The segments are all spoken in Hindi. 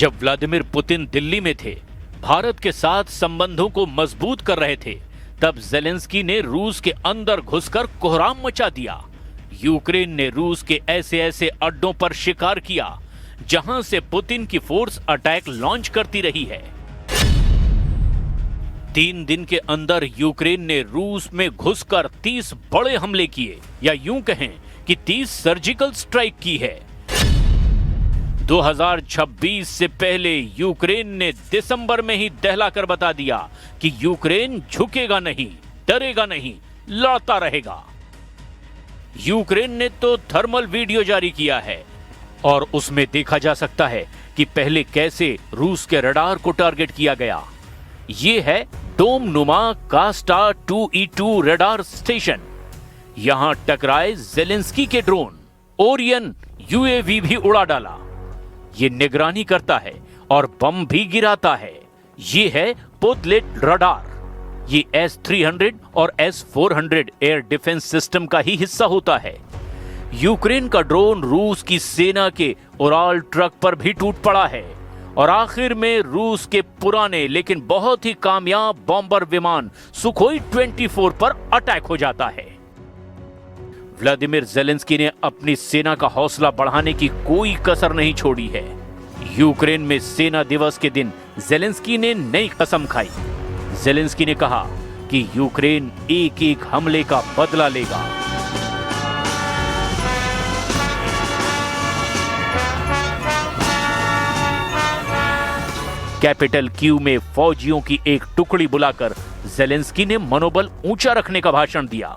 जब व्लादिमीर पुतिन दिल्ली में थे, भारत के साथ संबंधों को मजबूत कर रहे थे, तब जेलेंस्की ने रूस के अंदर घुसकर कोहराम मचा दिया। यूक्रेन ने रूस के ऐसे ऐसे अड्डों पर शिकार किया जहां से पुतिन की फोर्स अटैक लॉन्च करती रही है। 3 दिन के अंदर यूक्रेन ने रूस में घुसकर 30 बड़े हमले किए, या यूं कहें कि 30 सर्जिकल स्ट्राइक की है। 2026 से पहले यूक्रेन ने दिसंबर में ही दहलाकर बता दिया कि यूक्रेन झुकेगा नहीं, डरेगा नहीं, लड़ता रहेगा। यूक्रेन ने तो थर्मल वीडियो जारी किया है और उसमें देखा जा सकता है कि पहले कैसे रूस के रडार को टारगेट किया गया। यह है डोम नुमा कास्टा 2E2 रडार स्टेशन। यहां टकराए जेलेंस्की के ड्रोन, ओरियन यूएवी भी उड़ा डाला। ये निगरानी करता है और बम भी गिराता है। ये है पोतलेट रडार। ये S-300 और S-400 एयर डिफेंस सिस्टम का ही हिस्सा होता है। यूक्रेन का ड्रोन रूस की सेना के उराल ट्रक पर भी टूट पड़ा है और आखिर में रूस के पुराने लेकिन बहुत ही कामयाब बॉम्बर विमान सुखोई 24 पर अटैक हो जाता है। व्लादिमीर जेलेंस्की ने अपनी सेना का हौसला बढ़ाने की कोई कसर नहीं छोड़ी है। यूक्रेन में सेना दिवस के दिन जेलेंस्की ने नई कसम खाई। जेलेंस्की ने कहा कि यूक्रेन एक एक हमले का बदला लेगा। कैपिटल कीव में फौजियों की एक टुकड़ी बुलाकर जेलेंस्की ने मनोबल ऊंचा रखने का भाषण दिया।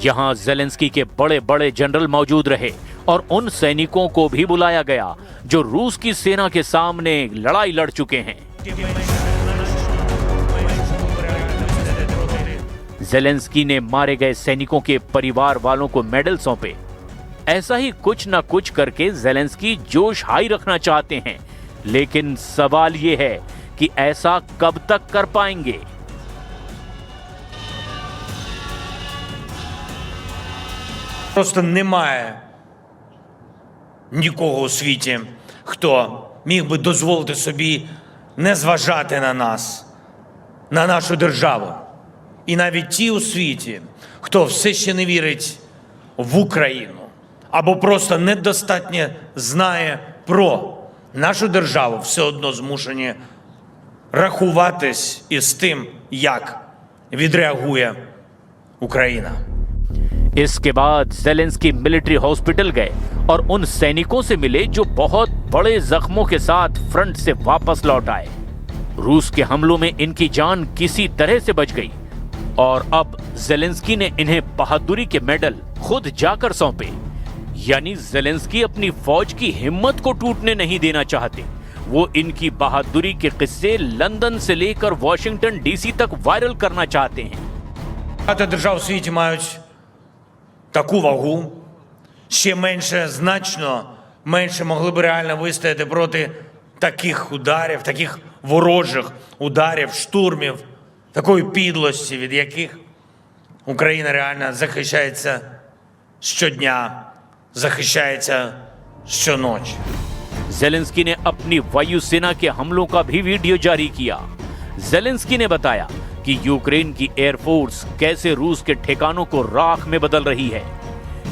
यहां जेलेंस्की के बड़े बड़े जनरल मौजूद रहे और उन सैनिकों को भी बुलाया गया जो रूस की सेना के सामने लड़ाई लड़ चुके हैं। जेलेंस्की ने मारे गए सैनिकों के परिवार वालों को मेडल सौंपे। ऐसा ही कुछ न कुछ करके जेलेंस्की जोश हाई रखना चाहते हैं, लेकिन सवाल यह है कि ऐसा कब तक कर पाएंगे। Просто немає нікого у світі, хто міг би дозволити собі не зважати на нас, на нашу державу. І навіть ті у світі, хто все ще не вірить в Україну, або просто недостатньо знає про нашу державу, все одно змушені рахуватись із тим, як відреагує Україна. इसके बाद जेलेंस्की मिलिट्री हॉस्पिटल गए और उन सैनिकों से मिले जो बहुत बड़े जख्मों के साथ फ्रंट से वापस लौट आए। रूस के हमलों में इनकी जान किसी तरह से बच गई और अब जेलेंस्की ने इन्हें बहादुरी के मेडल खुद जाकर सौंपे। यानी जेलेंस्की अपनी फौज की हिम्मत को टूटने नहीं देना चाहते। वो इनकी बहादुरी के किस्से लंदन से लेकर वॉशिंगटन डीसी तक वायरल करना चाहते हैं। Багато держав у світі мають таку вагу, ще менше, значно менше могли б реально вистояти проти таких ударів, таких ворожих ударів, штурмів, такої підлості, від яких Україна реально захищається щодня, захищається щоночі. जेलेंस्की ने अपनी वायुसेना के हमलों का भी वीडियो जारी किया। जेलेंस्की ने बताया कि यूक्रेन की एयरफोर्स कैसे रूस के ठिकानों को राख में बदल रही है।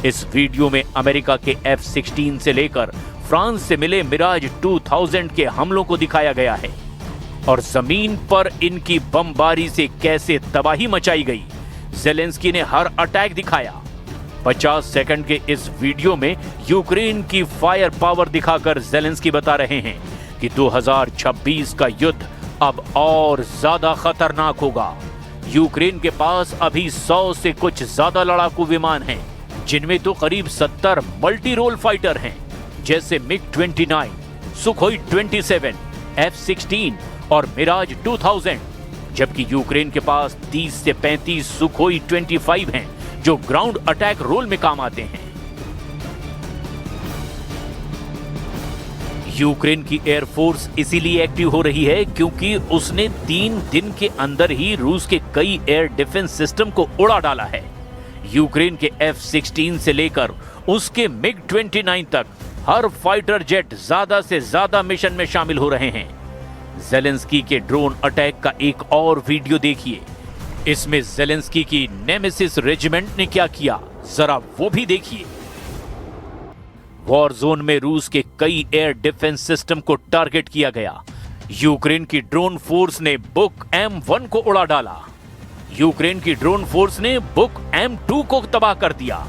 इस वीडियो में अमेरिका के F-16 से लेकर फ्रांस से मिले मिराज 2000 के हमलों को दिखाया गया है और जमीन पर इनकी बमबारी से कैसे तबाही मचाई गई, जेलेंस्की ने हर अटैक दिखाया। 50 सेकंड के इस वीडियो में यूक्रेन की फायर पावर दिखाकर जेलेंस्की बता रहे हैं कि 2026 का युद्ध अब और ज्यादा खतरनाक होगा। यूक्रेन के पास अभी 100 से कुछ ज्यादा लड़ाकू विमान हैं, जिनमें तो करीब 70 मल्टी रोल फाइटर हैं, जैसे MiG-29, सुखोई 27, F-16 और मिराज 2000, जबकि यूक्रेन के पास 30 से 35 सुखोई 25 हैं, जो ग्राउंड अटैक रोल में काम आते हैं। यूक्रेन की एयरफोर्स इसीलिए एक्टिव हो रही है क्योंकि उसने 3 दिन के अंदर ही रूस के कई एयर डिफेंस सिस्टम को उड़ा डाला है। यूक्रेन के F-16 से लेकर उसके MiG-29 तक हर फाइटर जेट ज्यादा से ज्यादा मिशन में शामिल हो रहे हैं। जेलेंस्की के ड्रोन अटैक का एक और वीडियो देखिए। इसमें जेलेंस्की की नेमेसिस रेजिमेंट ने क्या किया, जरा वो भी देखिए। वॉर जोन में रूस के कई एयर डिफेंस सिस्टम को टारगेट किया गया। यूक्रेन की ड्रोन फोर्स ने बुक M1 को उड़ा डाला। यूक्रेन की ड्रोन फोर्स ने बुक M2 को तबाह कर दिया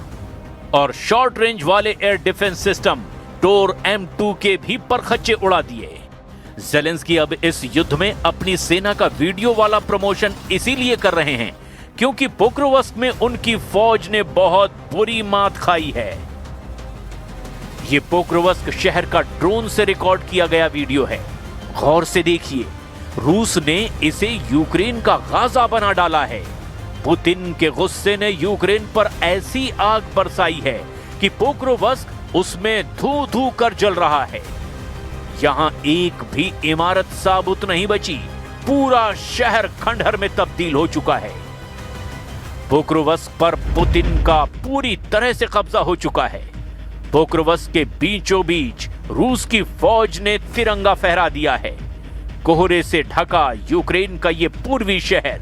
और शॉर्ट रेंज वाले एयर डिफेंस सिस्टम टोर M2 के भी परखच्चे उड़ा दिए। जेलेंस्की अब इस युद्ध में अपनी सेना का वीडियो वाला प्रमोशन इसीलिए कर रहे हैं क्योंकि पोक्रोवस्क में उनकी फौज ने बहुत बुरी मात खाई है। ये पोक्रोवस्क शहर का ड्रोन से रिकॉर्ड किया गया वीडियो है। गौर से देखिए, रूस ने इसे यूक्रेन का गाजा बना डाला है। पुतिन के गुस्से ने यूक्रेन पर ऐसी आग बरसाई है कि पोक्रोवस्क उसमें धू धू कर जल रहा है। यहां एक भी इमारत साबुत नहीं बची, पूरा शहर खंडहर में तब्दील हो चुका है। पोक्रोवस्क पर पुतिन का पूरी तरह से कब्जा हो चुका है। पोक्रोवस्क के बीचों बीच रूस की फौज ने तिरंगा फहरा दिया है। कोहरे से ढका यूक्रेन का ये पूर्वी शहर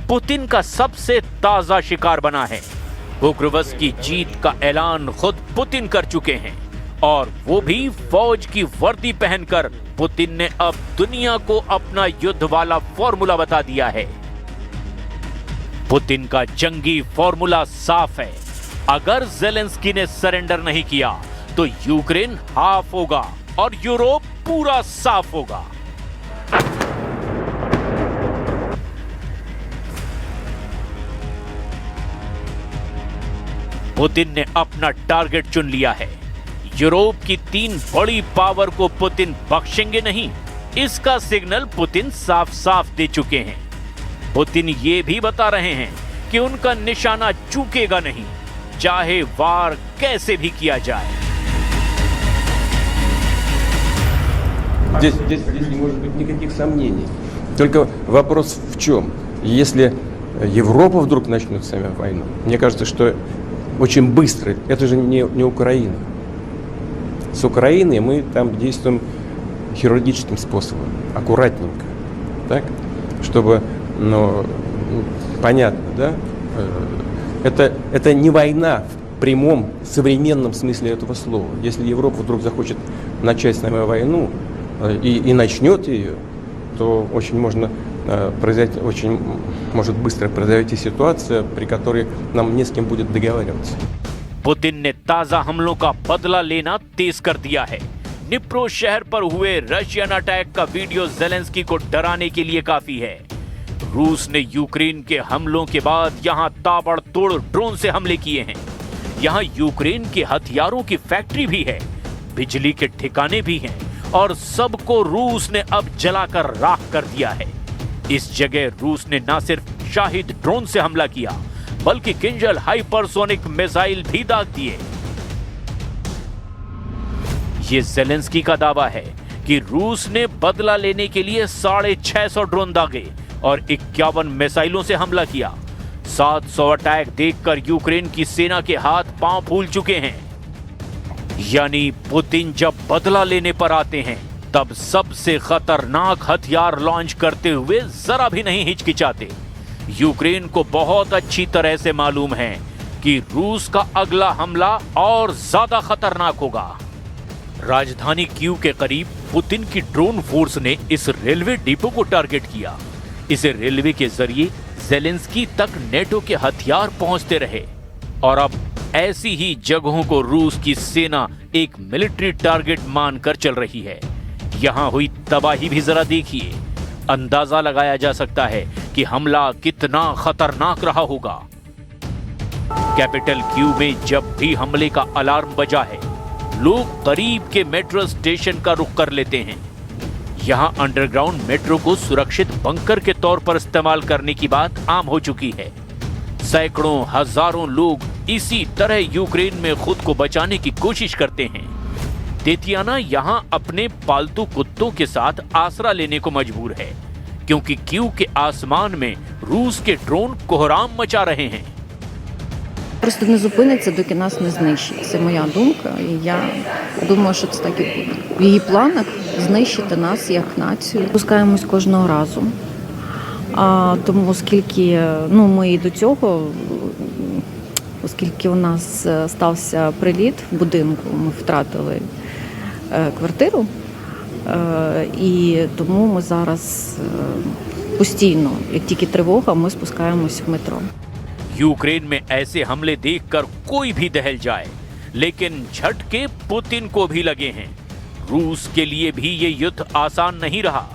पुतिन का सबसे ताजा शिकार बना है। पोक्रोवस्क की जीत का ऐलान खुद पुतिन कर चुके हैं और वो भी फौज की वर्दी पहनकर। पुतिन ने अब दुनिया को अपना युद्ध वाला फॉर्मूला बता दिया है। पुतिन का जंगी फॉर्मूला साफ है। अगर जेलेंस्की ने सरेंडर नहीं किया तो यूक्रेन हाफ होगा और यूरोप पूरा साफ होगा। पुतिन ने अपना टारगेट चुन लिया है। यूरोप की 3 बड़ी पावर को पुतिन बख्शेंगे नहीं, इसका सिग्नल पुतिन साफ साफ दे चुके हैं। पुतिन ये भी बता रहे हैं कि उनका निशाना चूकेगा नहीं, चाहे वार कैसे भी किया जाए। Здесь не может быть никаких сомнений. Только вопрос в чем? Если Европа вдруг начнет с нами войну, мне кажется, что очень быстро, это же не Украина. С Украиной мы там действуем хирургическим способом, аккуратненько, так, чтобы, понятно, да? Это не война в прямом современном смысле этого слова. Если Европа вдруг захочет начать с нами войну и начнет ее, то очень может быстро произойти ситуация, при которой нам не с кем будет договариваться. पुतिन ने ताजा हमलों का बदला लेना तेज कर दिया है। निप्रो शहर पर हुए रशियन अटैक का वीडियो जेलेंस्की को डराने के लिए काफी है। रूस ने यूक्रेन के हमलों के बाद यहां ताबड़तोड़ ड्रोन से हमले किए हैं। यहां यूक्रेन के हथियारों की फैक्ट्री भी है, बिजली के ठिकाने भी हैं और सबको रूस ने अब जलाकर राख कर दिया है। इस जगह रूस ने न सिर्फ शाहिद ड्रोन से हमला किया बल्कि किंजल हाइपरसोनिक मिसाइल भी दाग दिए। ये जेलेंस्की का दावा है कि रूस ने बदला लेने के लिए 650 ड्रोन दागे और 51 मिसाइलों से हमला किया। 700 अटैक देखकर यूक्रेन की सेना के हाथ पांव फूल चुके हैं। यानी पुतिन जब बदला लेने पर आते हैं तब सबसे खतरनाक हथियार लॉन्च करते हुए जरा भी नहीं हिचकिचाते। यूक्रेन को बहुत अच्छी तरह से मालूम है कि रूस का अगला हमला और ज्यादा खतरनाक होगा। राजधानी कीव के करीब पुतिन की ड्रोन फोर्स ने इस रेलवे डिपो को टारगेट किया। इसे रेलवे के जरिए जेलेंस्की तक नेटो के हथियार पहुंचते रहे और अब ऐसी ही जगहों को रूस की सेना एक मिलिट्री टारगेट मानकर चल रही है। यहां हुई तबाही भी जरा देखिए। अंदाजा लगाया जा सकता है कि हमला कितना खतरनाक रहा होगा। कैपिटल कीव में जब भी हमले का अलार्म बजा है, लोग करीब के मेट्रो स्टेशन का रुख कर लेते हैं। यहां अंडरग्राउंड मेट्रो को सुरक्षित बंकर के तौर पर इस्तेमाल करने की बात आम हो चुकी है। सैकड़ों हजारों लोग इसी तरह यूक्रेन में खुद को बचाने की कोशिश करते हैं। तेतियाना यहां अपने पालतू कुत्तों के साथ आसरा लेने को मजबूर है क्योंकि कीव के आसमान में रूस के ड्रोन कोहराम मचा रहे हैं। Просто не зупиниться, доки нас не знищить. Це моя думка, і я думаю, що це так і буде. В її планах знищити нас як націю. Пускаємось кожного разу. Тому оскільки ми і до цього, оскільки у нас стався приліт в будинку, ми втратили квартиру, і тому ми зараз постійно, як тільки тривога, ми спускаємось в метро. यूक्रेन में ऐसे हमले देखकर कोई भी दहल जाए, लेकिन झटके पुतिन को भी लगे हैं। रूस के लिए भी ये युद्ध आसान नहीं रहा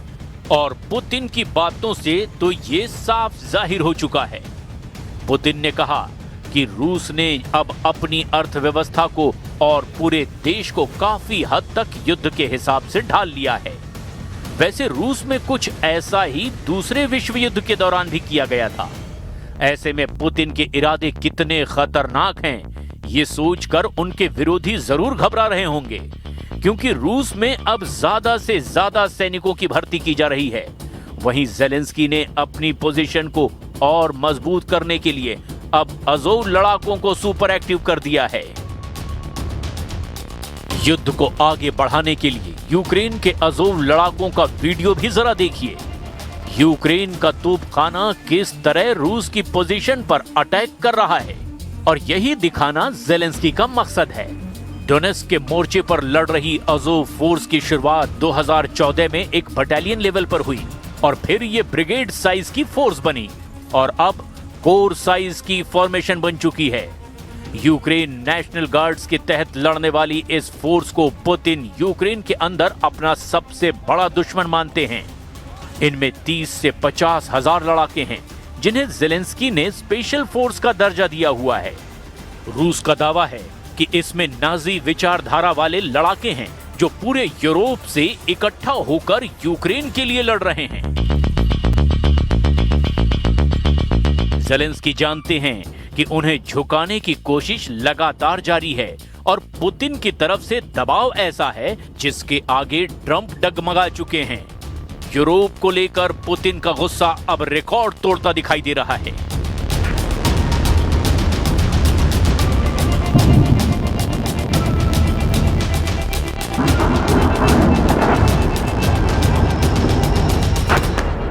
और पुतिन की बातों से तो ये साफ जाहिर हो चुका है। पुतिन ने कहा कि रूस ने अब अपनी अर्थव्यवस्था को और पूरे देश को काफी हद तक युद्ध के हिसाब से ढाल लिया है। वैसे रूस में कुछ ऐसा ही दूसरे विश्व युद्ध के दौरान भी किया गया था। ऐसे में पुतिन के इरादे कितने खतरनाक हैं, ये सोचकर उनके विरोधी जरूर घबरा रहे होंगे, क्योंकि रूस में अब ज्यादा से ज्यादा सैनिकों की भर्ती की जा रही है। वहीं जेलेंस्की ने अपनी पोजीशन को और मजबूत करने के लिए अब अज़ोव लड़ाकों को सुपर एक्टिव कर दिया है। युद्ध को आगे बढ़ाने के लिए यूक्रेन के अज़ोव लड़ाकों का वीडियो भी जरा देखिए। यूक्रेन का तोपखाना किस तरह रूस की पोजीशन पर अटैक कर रहा है, और यही दिखाना जेलेंस्की का मकसद है। डोनेट्स्क के मोर्चे पर लड़ रही अज़ोव फोर्स की शुरुआत 2014 में एक बटालियन लेवल पर हुई और फिर ये ब्रिगेड साइज की फोर्स बनी और अब कोर साइज की फॉर्मेशन बन चुकी है। यूक्रेन नेशनल गार्ड्स के तहत लड़ने वाली इस फोर्स को पुतिन यूक्रेन के अंदर अपना सबसे बड़ा दुश्मन मानते हैं। इनमें 30 से 50 हजार लड़ाके हैं, जिन्हें जेलेंस्की ने स्पेशल फोर्स का दर्जा दिया हुआ है। रूस का दावा है कि इसमें नाजी विचारधारा वाले लड़ाके हैं, जो पूरे यूरोप से इकट्ठा होकर यूक्रेन के लिए लड़ रहे हैं। जेलेंस्की जानते हैं कि उन्हें झुकाने की कोशिश लगातार जारी है और पुतिन की तरफ से दबाव ऐसा है जिसके आगे ट्रंप डगमगा चुके हैं। यूरोप को लेकर पुतिन का गुस्सा अब रिकॉर्ड तोड़ता दिखाई दे रहा है।